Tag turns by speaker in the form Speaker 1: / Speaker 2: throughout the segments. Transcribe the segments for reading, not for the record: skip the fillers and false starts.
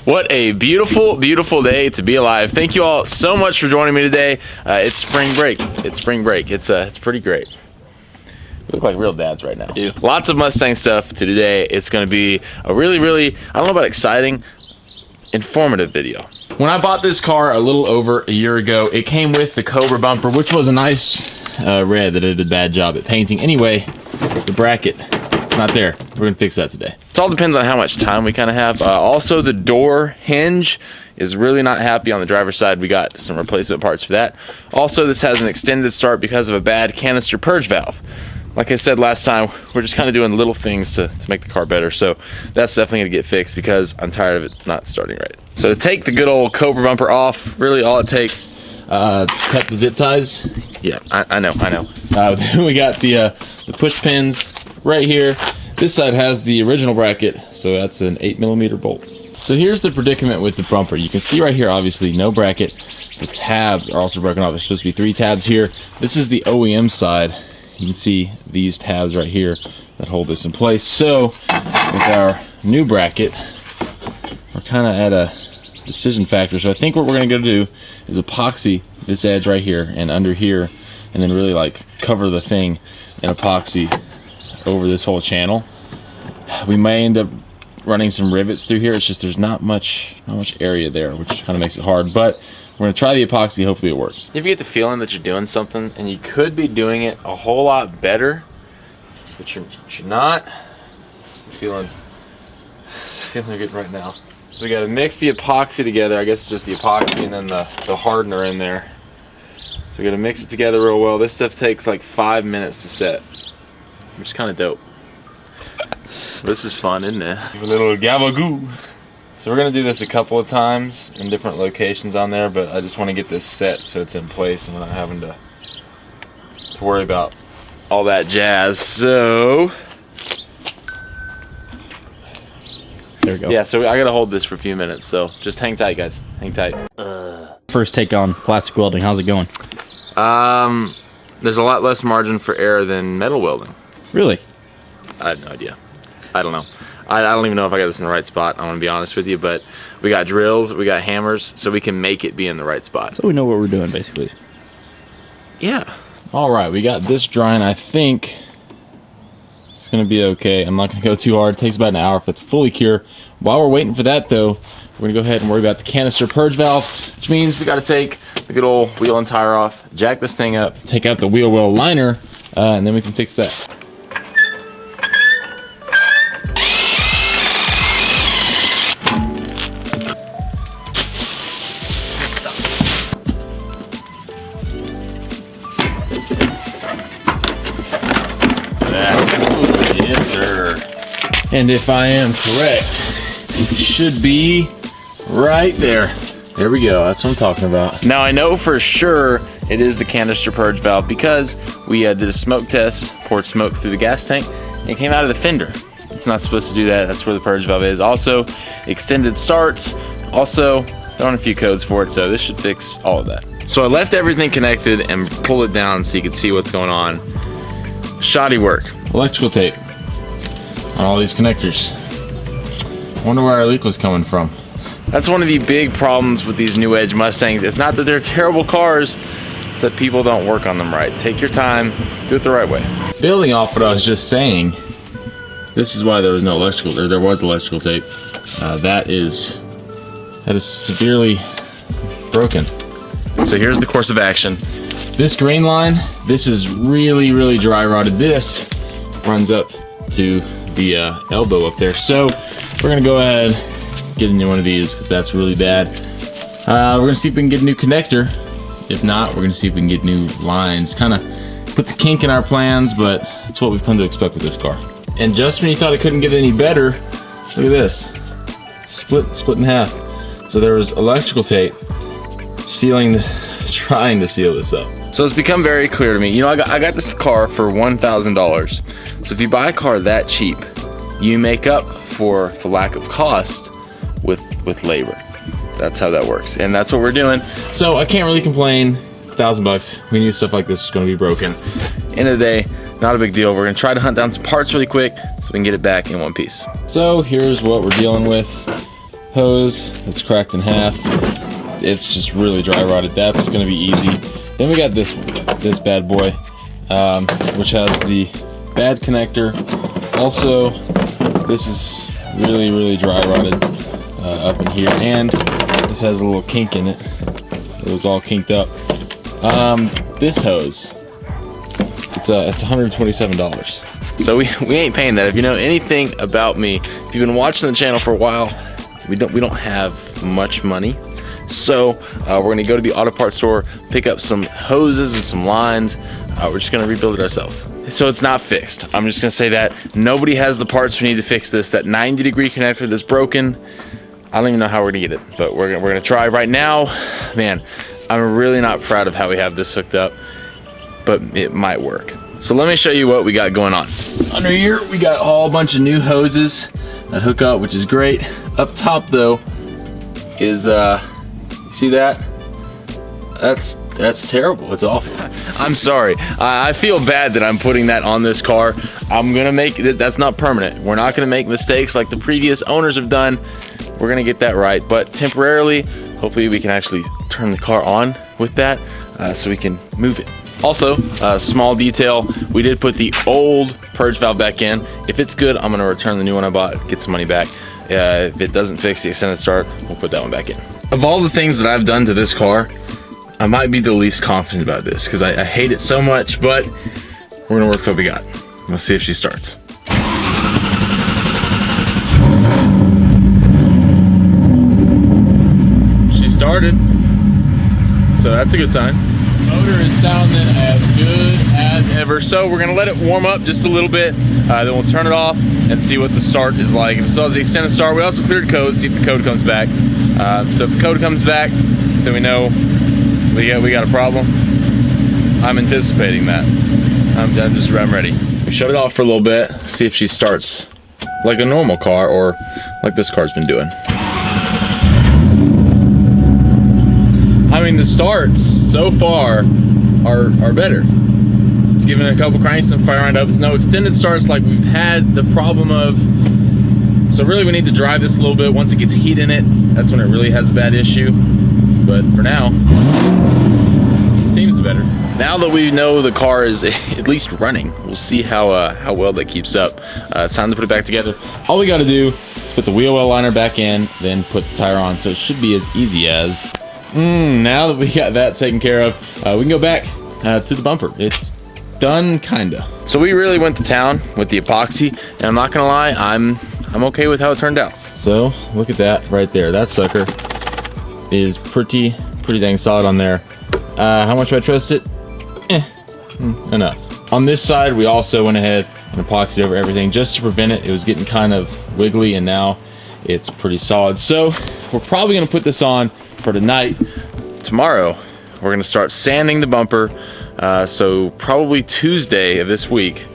Speaker 1: What a beautiful, beautiful day to be alive. Thank you all so much for joining me today. It's spring break. It's pretty great. We look like real dads right now. I do. Lots of Mustang stuff to today. It's going to be a really, I don't know about exciting, informative video. When I bought this car a little over a year ago, it came with the Covert bumper, which was a nice red that it did a bad job at painting. Anyway, the bracket, it's not there. We're going to fix that today. It all depends on how much time we kind of have. Also, the door hinge is really not happy on the driver's side. We got some replacement parts for that. Also, this has an extended start because of a bad canister purge valve. Like I said last time, we're just kind of doing little things to make the car better. So that's definitely going to get fixed because I'm tired of it not starting right. So to take the good old Cobra bumper off, really all it takes, cut the zip ties. Yeah, I know. Then we got the push pins right here. This side has the original bracket, so that's an 8mm bolt. So here's the predicament with the bumper. You can see right here, obviously, no bracket. The tabs are also broken off. There's supposed to be 3 tabs here. This is the OEM side. You can see these tabs right here that hold this in place. So with our new bracket, we're kind of at a decision factor. So I think what we're going to go do is epoxy this edge right here and under here, and then really like cover the thing in epoxy over this whole channel. We may end up running some rivets through here. It's just there's not much area there, which kind of makes it hard, but we're gonna try the epoxy. Hopefully it works. If you get the feeling that you're doing something and you could be doing it a whole lot better, but you're not, it's the feeling you're getting right now. So we gotta mix the epoxy together. I guess it's just the epoxy and then the hardener in there. So we gotta mix it together real well. This stuff takes like 5 minutes to set, which is kind of dope. This is fun, isn't it? A little gabagoo. So we're gonna do this a couple of times in different locations on there, but I just want to get this set so it's in place and we're not having to worry about all that jazz. So there we go. Yeah, so I gotta hold this for a few minutes, so just hang tight, guys. Hang tight.
Speaker 2: First take on plastic welding. How's it going?
Speaker 1: There's a lot less margin for error than metal welding.
Speaker 2: Really?
Speaker 1: I have no idea. I don't know. I don't even know if I got this in the right spot, I'm gonna be honest with you, but we got drills, we got hammers, so we can make it be in the right spot.
Speaker 2: So we know what we're doing, basically.
Speaker 1: Yeah. All right, we got this drying. I think it's gonna be okay. I'm not gonna go too hard. It takes about an hour for it to fully cure. While we're waiting for that though, we're gonna go ahead and worry about the canister purge valve, which means we gotta take the good old wheel and tire off, jack this thing up, take out the wheel well liner, and then we can fix that. Yes, sir. And if I am correct, it should be right there. There we go. That's what I'm talking about. Now I know for sure it is the canister purge valve because we did a smoke test, poured smoke through the gas tank, and it came out of the fender. It's not supposed to do that. That's where the purge valve is. Also, extended starts. Also, throwing a few codes for it, so this should fix all of that. So I left everything connected and pulled it down so you could see what's going on. Shoddy work. Electrical tape on all these connectors. Wonder where our leak was coming from. That's one of the big problems with these new Edge Mustangs. It's not that they're terrible cars, it's that people don't work on them right. Take your time, do it the right way. Building off what I was just saying, this is why there was no electrical, or there was electrical tape. That is severely broken. So here's the course of action. This grain line, this is really dry rotted. This runs up to the elbow up there. So we're gonna go ahead, get a new one of these because that's really bad. We're gonna see if we can get a new connector. If not, we're gonna see if we can get new lines. Kind of puts a kink in our plans, but that's what we've come to expect with this car. And just when you thought it couldn't get any better, look at this. Split in half. So there was electrical tape trying to seal this up. So it's become very clear to me. You know, I got this car for $1,000. So if you buy a car that cheap, you make up for lack of cost with labor. That's how that works, and that's what we're doing. So I can't really complain. $1,000. We knew stuff like this was going to be broken. End of the day, not a big deal. We're going to try to hunt down some parts really quick so we can get it back in one piece. So here's what we're dealing with.
Speaker 3: hose that's cracked in half. It's just really dry rotted. That's gonna be easy. Then we got this bad boy, which has the bad connector. Also, this is really dry rotted up in here, and this has a little kink in it. It was all kinked up. This hose, it's $127.
Speaker 1: So we ain't paying that. If you know anything about me, if you've been watching the channel for a while, we don't have much money. So we're gonna go to the auto parts store, pick up some hoses and some lines. We're just gonna rebuild it ourselves. So it's not fixed. I'm just gonna say that. Nobody has the parts we need to fix this. That 90-degree connector that's broken, I don't even know how we're gonna get it, but we're gonna try right now. Man, I'm really not proud of how we have this hooked up, but it might work. So let me show you what we got going on. Under here, we got a whole bunch of new hoses that hook up, which is great. Up top though is, see that? That's terrible. It's awful. I'm sorry. I feel bad that I'm putting that on this car. I'm gonna make it. That's not permanent. We're not gonna make mistakes like the previous owners have done. We're gonna get that right. But temporarily, hopefully we can actually turn the car on with that, so we can move it. Also, small detail, we did put the old purge valve back in. If it's good, I'm gonna return the new one I bought, get some money back. If it doesn't fix the extended start, we'll put that one back in. Of all the things that I've done to this car, I might be the least confident about this because I hate it so much, but we're gonna work with what we got. Let's see if she starts. She started, so that's a good sign. Motor is sounding as good as ever. So we're gonna let it warm up just a little bit, then we'll turn it off and see what the start is like. If it still has the extended start, we also cleared code, see if the code comes back. So if the code comes back, then we know we got a problem. I'm anticipating that. I'm ready. We shut it off for a little bit, see if she starts like a normal car or like this car's been doing. I mean, the starts so far are better. It's giving it a couple cranks and firing up. It's no extended starts like we've had the problem of. So really we need to drive this a little bit. Once it gets heat in it, that's when it really has a bad issue. But for now, it seems better. Now that we know the car is at least running, we'll see how well that keeps up. It's time to put it back together. All we gotta do is put the wheel well liner back in, then put the tire on. So it should be as easy as, now that we got that taken care of, we can go back to the bumper. It's done, kinda. So we really went to town with the epoxy, and I'm not gonna lie, I'm okay with how it turned out. So look at that right there. That sucker is pretty dang solid on there. How much do I trust it? Enough. On this side, we also went ahead and epoxied over everything just to prevent it. It was getting kind of wiggly, and now it's pretty solid. So we're probably gonna put this on for tonight. Tomorrow, we're gonna start sanding the bumper. So probably Tuesday of this week,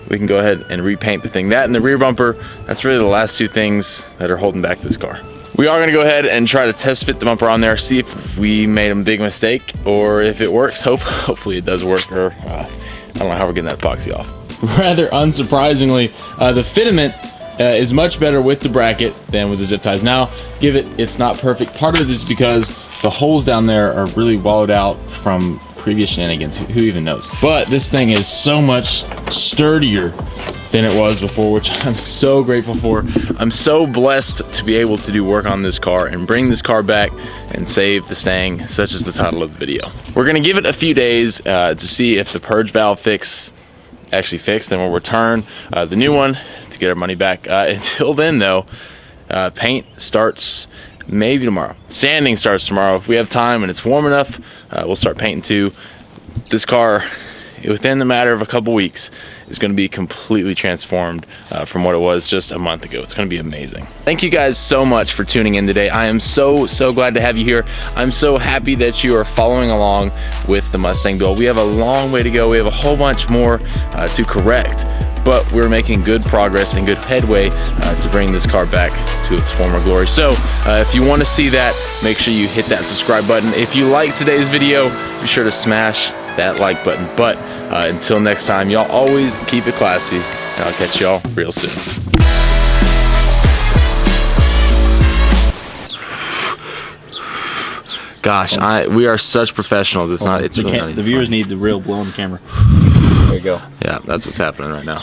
Speaker 1: we can go ahead and repaint the thing. That and the rear bumper, that's really the last two things that are holding back this car. We are gonna go ahead and try to test fit the bumper on there, see if we made a big mistake or if it works. Hopefully it does work, or I don't know how we're getting that epoxy off. Rather unsurprisingly, the fitment is much better with the bracket than with the zip ties. Now, it's not perfect. Part of it is because the holes down there are really wallowed out from previous shenanigans. Who even knows? But this thing is so much sturdier than it was before, which I'm so grateful for. I'm so blessed to be able to do work on this car and bring this car back and save the Stang, such as the title of the video. We're gonna give it a few days to see if the purge valve actually fixed, then we'll return the new one to get our money back. Until then though, paint starts maybe tomorrow. Sanding starts tomorrow. If we have time and it's warm enough, we'll start painting too. This car, within the matter of a couple weeks, is going to be completely transformed from what it was just a month ago. It's going to be amazing. Thank you guys so much for tuning in today. I am so glad to have you here. I'm so happy that you are following along with the Mustang build. We have a long way to go. We have a whole bunch more to correct, but we're making good progress and good headway to bring this car back to its former glory. So if you want to see that, make sure you hit that subscribe button. If you like today's video, be sure to smash that like button. But until next time, y'all always keep it classy, and I'll catch y'all real soon. Gosh, we are such professionals. It's not. It's really not even
Speaker 2: the viewers
Speaker 1: funny.
Speaker 2: need the real blown camera. There you go.
Speaker 1: Yeah, that's what's happening right now.